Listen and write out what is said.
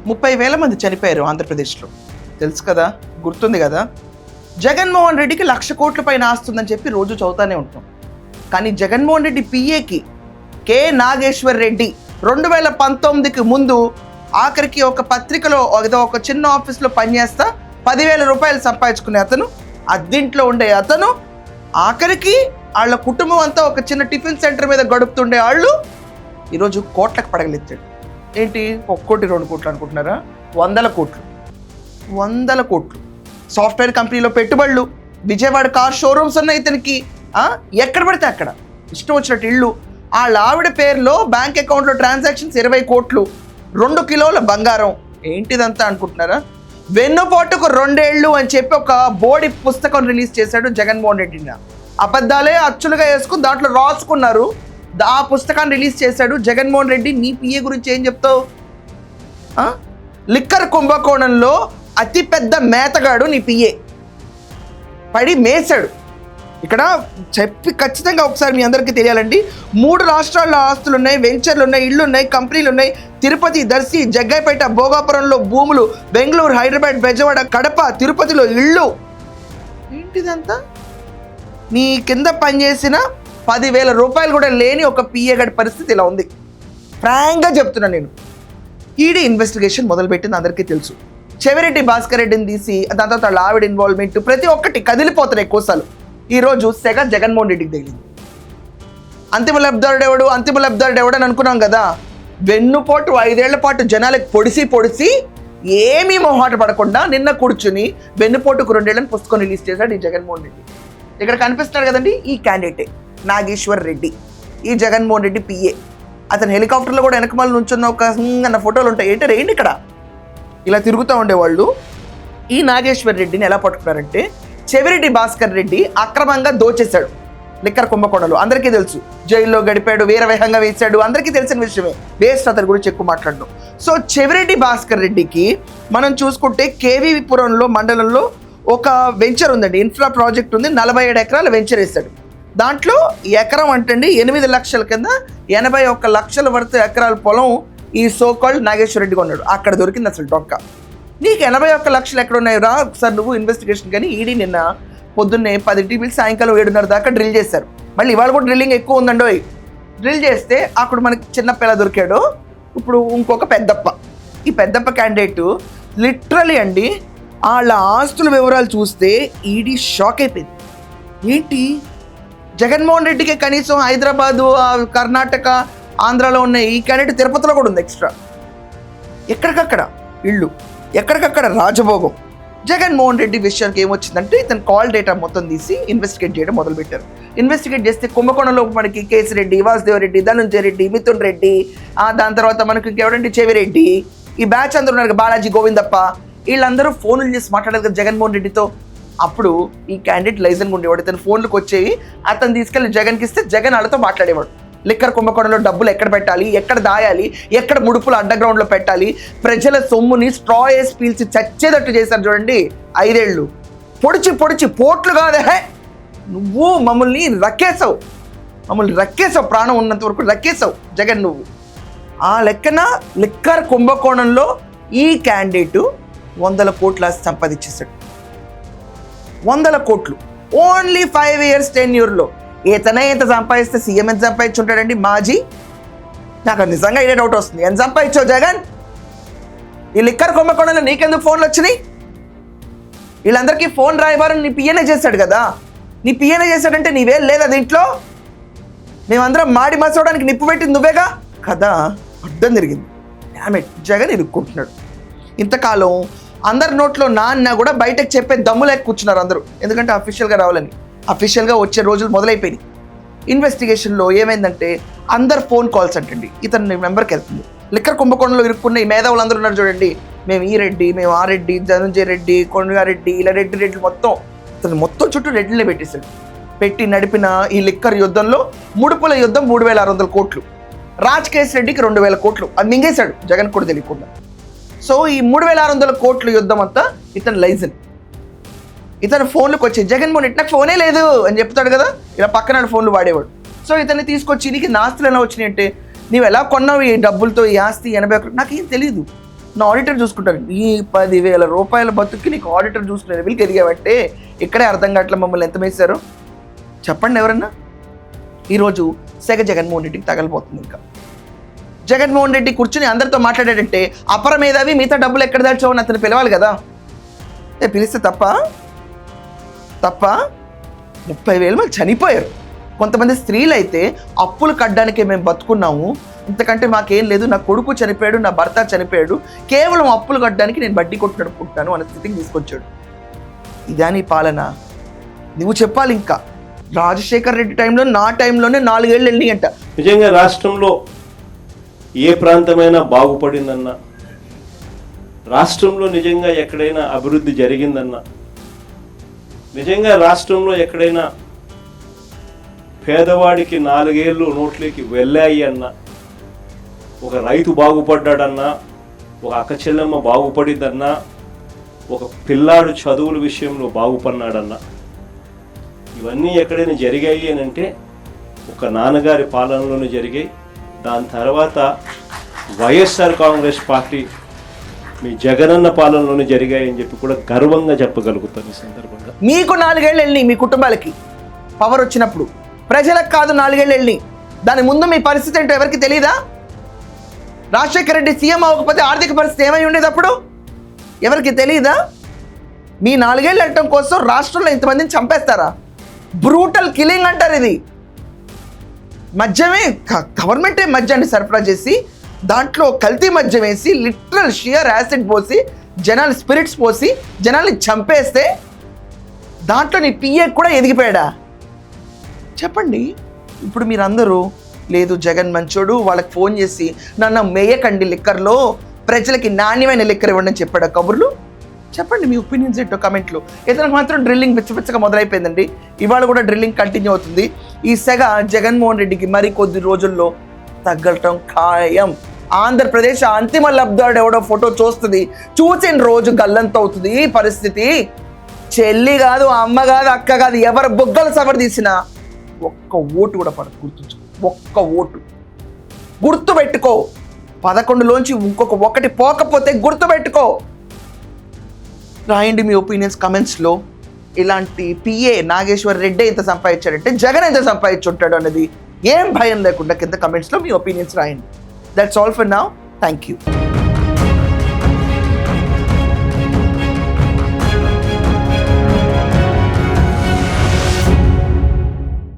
30,000 మంది చనిపోయారు ఆంధ్రప్రదేశ్లో, తెలుసు కదా, గుర్తుంది కదా. జగన్మోహన్ రెడ్డికి 1,00,000 కోట్ల పైన ఆస్తుందని చెప్పి రోజు చదువుతానే ఉంటాం. కానీ జగన్మోహన్ రెడ్డి పిఏకి కె నాగేశ్వర్ రెడ్డి 2019కి ముందు ఆఖరికి ఒక పత్రికలో ఒక చిన్న ఆఫీస్లో పనిచేస్తా 10,000 రూపాయలు సంపాదించుకునే అతను, అద్దెంట్లో ఉండే అతను, ఆఖరికి వాళ్ళ కుటుంబం అంతా ఒక చిన్న టిఫిన్ సెంటర్ మీద గడుపుతుండే వాళ్ళు ఈరోజు కోట్లకు పడగలెత్తాడు. ఏంటి 1 కోటి 2 కోట్లు అనుకుంటున్నారా? 100 కోట్లు. సాఫ్ట్వేర్ కంపెనీలో పెట్టుబడులు, విజయవాడ కార్ షోరూమ్స్ ఉన్నాయి ఇతనికి. ఎక్కడ పడితే అక్కడ ఇష్టం వచ్చినట్టు ఇళ్ళు. వాళ్ళ ఆవిడ పేరులో బ్యాంక్ అకౌంట్లో ట్రాన్సాక్షన్స్ 20 కోట్లు, 2 కిలోల బంగారం. ఏంటిదంతా అనుకుంటున్నారా? వెన్నుపోటుకు 2 ఏళ్ళు అని చెప్పి ఒక బోడి పుస్తకం రిలీజ్ చేశాడు జగన్మోహన్ రెడ్డిని. అబద్ధాలే అచ్చులుగా వేసుకుని దాంట్లో రాసుకున్నారు. ఆ పుస్తకాన్ని రిలీజ్ చేశాడు జగన్మోహన్ రెడ్డి. నీ పిఏ గురించి ఏం చెప్తావు? లిక్కర్ కుంభకోణంలో అతిపెద్ద మేతగాడు నీ పిఏ, పడి మేసాడు. ఇక్కడ చెప్పి ఖచ్చితంగా ఒకసారి మీ అందరికీ తెలియాలండి. 3 రాష్ట్రాల్లో ఆస్తులు ఉన్నాయి, వెంచర్లు ఉన్నాయి, ఇళ్ళు ఉన్నాయి, కంపెనీలు ఉన్నాయి. తిరుపతి, దర్శి, జగ్గైపేట, భోగాపురంలో భూములు, బెంగళూరు, హైదరాబాద్, బెజవాడ, కడప, తిరుపతిలో ఇళ్ళు. ఏంటిదంతా? నీ కింద పనిచేసిన 10,000 రూపాయలు కూడా లేని ఒక పిఏ గడి పరిస్థితి ఇలా ఉంది. ఫ్రాంక్గా చెప్తున్నా నేను. ఈడీ ఇన్వెస్టిగేషన్ మొదలుపెట్టింది అందరికీ తెలుసు. చెవిరెడ్డి భాస్కర్ రెడ్డిని తీసి దాని తర్వాత వాళ్ళ ఆవిడ ఇన్వాల్వ్మెంట్, ప్రతి ఒక్కటి కదిలిపోతున్నాయి కోసాలు. ఈరోజు సెగ జగన్మోహన్ రెడ్డికి తగిలింది. అంతిమ లబ్ధారుడు ఎవడని అనుకున్నాం కదా. వెన్నుపోటు 5 ఏళ్ల పాటు జనాలకు పొడిసి ఏమీ మొహాట పడకుండా నిన్న కూర్చుని వెన్నుపోటుకు 2 ఏళ్ళని పుస్తకం రిలీజ్ చేశాడు ఈ జగన్మోహన్ రెడ్డి. ఇక్కడ కనిపిస్తున్నాడు కదండి, ఈ క్యాండిడేటే నాగేశ్వర్ రెడ్డి, ఈ జగన్మోహన్ రెడ్డి పిఏ. అతను హెలికాప్టర్లో కూడా వెనకమాల నుంచున్న ఒక అన్న ఫోటోలు ఉంటాయి. ఏంటి రేండి ఇక్కడ ఇలా తిరుగుతూ ఉండేవాళ్ళు. ఈ నాగేశ్వర్ రెడ్డిని ఎలా పట్టుకున్నారంటే, చెవిరెడ్డి భాస్కర్ రెడ్డి అక్రమంగా దోచేశాడు లిక్కర్ కుంభకోణంలో, అందరికీ తెలుసు. జైల్లో గడిపాడు, వీరవేహంగా వేశాడు, అందరికీ తెలిసిన విషయమే. వేస్ట్ అతని గురించి ఎక్కువ మాట్లాడడం. సో చెవిరెడ్డి భాస్కర్ రెడ్డికి మనం చూసుకుంటే కేవీపురంలో మండలంలో ఒక వెంచర్ ఉందండి, ఇన్ఫ్రా ప్రాజెక్ట్ ఉంది. 47 ఎకరాల వెంచర్ వేశాడు. దాంట్లో ఎకరం అంటండి 8 లక్షల కింద 81 లక్షల వరకు ఎకరాల పొలం ఈ సోకాల్డ్ నాగేశ్వర రెడ్డి కొన్నాడు. అక్కడ దొరికింది అసలు డొక్క. నీకు 81 లక్షలు ఎక్కడ ఉన్నాయి రా ఒకసారి నువ్వు ఇన్వెస్టిగేషన్. కానీ ఈడీ నిన్న పొద్దున్నే 10 టీవీలు సాయంకాలం 7:30 దాకా డ్రిల్ చేశారు. మళ్ళీ ఇవాళ కూడా డ్రిల్లింగ్ ఎక్కువ ఉందండో. డ్రిల్ చేస్తే అక్కడ మనకి చిన్న పిల్ల దొరికాడు. ఇప్పుడు ఇంకొక పెద్దప్ప, ఈ పెద్దప్ప క్యాండిడేట్ లిటరలీ అండి వాళ్ళ ఆస్తుల వివరాలు చూస్తే ఈడీ షాక్ అయిపోయింది. ఏంటి జగన్మోహన్ రెడ్డికి కనీసం హైదరాబాదు, కర్ణాటక, ఆంధ్రాలో ఉన్న ఈ క్యాండిడేట్ తిరుపతిలో కూడా ఉంది ఎక్స్ట్రా. ఎక్కడికక్కడ ఇళ్ళు, ఎక్కడికక్కడ రాజభోగం. జగన్మోహన్ రెడ్డి విషయానికి ఏమొచ్చిందంటే ఇతను కాల్ డేటా మొత్తం తీసి ఇన్వెస్టిగేట్ చేయడం మొదలుపెట్టారు. ఇన్వెస్టిగేట్ చేస్తే కుంభకోణంలో మనకి కేసిరెడ్డి, వాసుదేవరెడ్డి, ధనుంజయ రెడ్డి, మిథున్ రెడ్డి, దాని తర్వాత మనకి ఇంకెవడండి చెవిరెడ్డి, ఈ బ్యాచ్ అందరూ ఉన్నారు, బాలాజీ, గోవిందప్ప, వీళ్ళందరూ ఫోన్లు చేసి మాట్లాడారు కదా జగన్మోహన్ రెడ్డితో. అప్పుడు ఈ క్యాండిడేట్ లైజెన్స్ ఉండేవాడు. ఇతను ఫోన్లకు వచ్చేవి, అతను తీసుకెళ్ళి జగన్కి ఇస్తే జగన్ వాళ్ళతో మాట్లాడేవాడు. లిక్కర్ కుంభకోణంలో డబ్బులు ఎక్కడ పెట్టాలి, ఎక్కడ దాయాలి, ఎక్కడ ముడుపులు అండర్ గ్రౌండ్లో పెట్టాలి, ప్రజల సొమ్ముని స్ట్రా వేసి పీల్చి చచ్చేటట్టు చేశారు చూడండి 5 ఏళ్ళు. పొడిచి పోట్లు కాదే, నువ్వు మమ్మల్ని రక్కేసావు, ప్రాణం ఉన్నంత వరకు రక్కేసావు జగన్ నువ్వు. ఆ లెక్కన లిక్కర్ కుంభకోణంలో ఈ క్యాండిడేటు 100 కోట్ల సంపాదించేశాడు. 100 కోట్లు ఓన్లీ 5 years టెన్యూర్లో. ఏతనే ఎంత సంపాదిస్తే సీఎం ఎంత సంపాదించుంటాడండి మాజీ? నాకు నిజంగా ఇదే డౌట్ వస్తుంది. ఎంత సంపాదించావు జగన్? ఈ లిక్కర్ కుంభకోణంలో నీకెందుకు ఫోన్లు వచ్చినాయి? వీళ్ళందరికీ ఫోన్ రాయబారం నీ పిఏనే చేశాడు కదా. నీ పిఏనే చేశాడంటే నీవేం లేదా దీంట్లో? మేమందరం మాడి మసవడానికి నిప్పు పెట్టింది నువ్వేగా కదా. అడ్డం జరిగింది. డామెట్ జగన్ ఇరుక్కుంటున్నాడు. ఇంతకాలం అందరి నోట్లో నాన్న కూడా బయటకు చెప్పే దమ్ములేక కూర్చున్నారు అందరూ. ఎందుకంటే అఫీషియల్గా రావాలని. అఫీషియల్గా వచ్చే రోజులు మొదలైపోయినాయి. ఇన్వెస్టిగేషన్లో ఏమైందంటే అందరు ఫోన్ కాల్స్ అంటండి ఇతని నెంబర్కి వెళ్తుంది. లిక్కర్ కుంభకోణంలో ఇరుక్కున్న ఈ మేధావులు అందరూ ఉన్నారు చూడండి. మేము ఈ రెడ్డి, మేము ఆ రెడ్డి, ధనుంజయ రెడ్డి, కొండగారెడ్డి, ఇలా రెడ్డి మొత్తం అతను మొత్తం చుట్టూ రెడ్డినే పెట్టేశాడు. పెట్టి నడిపిన ఈ లిక్కర్ యుద్ధంలో ముడుపుల యుద్ధం 3,600 కోట్లు, రాజ్ రెడ్డికి 2,000 కోట్లు అది మింగేశాడు జగన్ కూడా తెలియకుండా. సో ఈ 3,600 కోట్ల యుద్ధం అంతా ఇతను లైజన్. ఇతను ఫోన్లకు వచ్చి జగన్మోహన్ రెడ్డి నాకు ఫోనే లేదు అని చెప్తాడు కదా, ఇలా పక్కన ఫోన్లు వాడేవాడు. సో ఇతన్ని తీసుకొచ్చి నీకు నాస్తులు ఎలా వచ్చినాయి అంటే, నీవు ఎలా కొన్నావు ఈ డబ్బులతో ఈ ఆస్తి 80 నాకేం తెలియదు, నా ఆడిటర్ చూసుకుంటారు. ఈ 10,000 రూపాయల బతుక్కి నీకు ఆడిటర్ చూసుకునే లెవెల్కి ఎదిగావంటే ఇక్కడే అర్థం కావట్లే మమ్మల్ని ఎంత వేశారు చెప్పండి ఎవరన్నా. ఈరోజు సెగ జగన్మోహన్ రెడ్డికి తగలిపోతుంది. ఇంకా జగన్మోహన్ రెడ్డి కూర్చుని అందరితో మాట్లాడాడంటే అపర మేధావి మిగతా డబ్బులు ఎక్కడ దాచావని అతను పిలవాలి కదా. పిలిస్తే తప్ప 30,000 మంది చనిపోయారు. కొంతమంది స్త్రీలు అయితే అప్పులు కట్టడానికే మేము బతుకున్నాము, ఇంతకంటే మాకేం లేదు, నా కొడుకు చనిపోయాడు, నా భర్త చనిపోయాడు, కేవలం అప్పులు కట్టడానికి నేను బడ్డీ కొట్టు నడుపుకుంటాను అనే స్థితికి తీసుకొచ్చాడు. ఇదా నీ పాలన? నువ్వు చెప్పాలి. ఇంకా రాజశేఖర్ రెడ్డి టైంలో నా టైంలోనే 4 ఏళ్ళు వెళ్ళి అంట. నిజంగా రాష్ట్రంలో ఏ ప్రాంతమైనా బాగుపడిందన్నా, రాష్ట్రంలో నిజంగా ఎక్కడైనా అభివృద్ధి జరిగిందన్నా, నిజంగా రాష్ట్రంలో ఎక్కడైనా పేదవాడికి 4 ఏళ్ళు నోట్లోకి వెళ్ళాయి అన్నా, ఒక రైతు బాగుపడ్డాడన్నా, ఒక అక్క చెల్లెమ్మ బాగుపడిందన్నా, ఒక పిల్లాడు చదువుల విషయంలో బాగుపడినాడన్నా, ఇవన్నీ ఎక్కడైనా జరిగాయి అని అంటే ఒక నాన్నగారి పాలనలోనే జరిగాయి. దాని తర్వాత వైఎస్ఆర్ కాంగ్రెస్ పార్టీ మీ జగనన్న పాలనలోనే జరిగాయని చెప్పి కూడా గర్వంగా చెప్పగలుగుతాను ఈ సందర్భంగా. మీకు 4 ఏళ్ళు వెళ్ళి మీ కుటుంబాలకి పవర్ వచ్చినప్పుడు, ప్రజలకు కాదు 4 ఏళ్ళు వెళ్ళి. దాని ముందు మీ పరిస్థితి ఏంటో ఎవరికి తెలీదా? రాజశేఖర రెడ్డి సీఎం అవ్వకపోతే ఆర్థిక పరిస్థితి ఏమై ఉండేది అప్పుడు ఎవరికి తెలీదా? మీ 4 ఏళ్ళు వెళ్ళటం కోసం రాష్ట్రంలో ఇంతమందిని చంపేస్తారా? బ్రూటల్ కిల్లింగ్ అంటారు ఇది. మద్యమే గవర్నమెంటే మద్యాన్ని సరఫరా చేసి దాంట్లో కల్తీ మద్యం వేసి లిటరల్ షియర్ యాసిడ్ పోసి జనాలు స్పిరిట్స్ పోసి జనాల్ని చంపేస్తే దాంట్లో నీ పిఏ కూడా ఎదిగిపోయాడా చెప్పండి. ఇప్పుడు మీరందరూ లేదు జగన్ మంచోడు, వాళ్ళకి ఫోన్ చేసి నన్ను మేయకండి లిక్కర్లో, ప్రజలకి నాణ్యమైన లిక్కర్ ఇవ్వండి అని చెప్పాడు కబుర్లు. చెప్పండి మీ ఒపీనియన్స్ ఏంటో కమెంట్లో. ఇతనికి మాత్రం డ్రిల్లింగ్ పిచ్చపిచ్చగా మొదలైపోయిందండి. ఇవాళ కూడా డ్రిల్లింగ్ కంటిన్యూ అవుతుంది. ఈ సెగ జగన్మోహన్ రెడ్డికి మరి కొద్ది రోజుల్లో తగ్గటం ఖాయం. ఆంధ్రప్రదేశ్ అంతిమ లబ్ధాడు ఎవడో ఫోటో చూస్తుంది, చూసిన రోజు గల్లంత అవుతుంది పరిస్థితి. చెల్లి కాదు, అమ్మ కాదు, అక్క కాదు, ఎవరు బొగ్గలు సవర్ తీసినా ఒక్క ఓటు కూడా పడదు. గుర్తుంచు, ఒక్క ఓటు గుర్తుపెట్టుకో. 11లోంచి ఇంకొక 1 పోకపోతే గుర్తుపెట్టుకో. రాయండి మీ ఒపీనియన్స్ కమెంట్స్లో. ఇలాంటి పిఏ నాగేశ్వర్ రెడ్డి ఎంత సంపాదించాడంటే జగన్ ఎంత సంపాదించుంటాడు అన్నది ఏం భయం లేకుండా కింద కమెంట్స్లో మీ ఒపీనియన్స్ రాయండి. That's all for now. Thank you.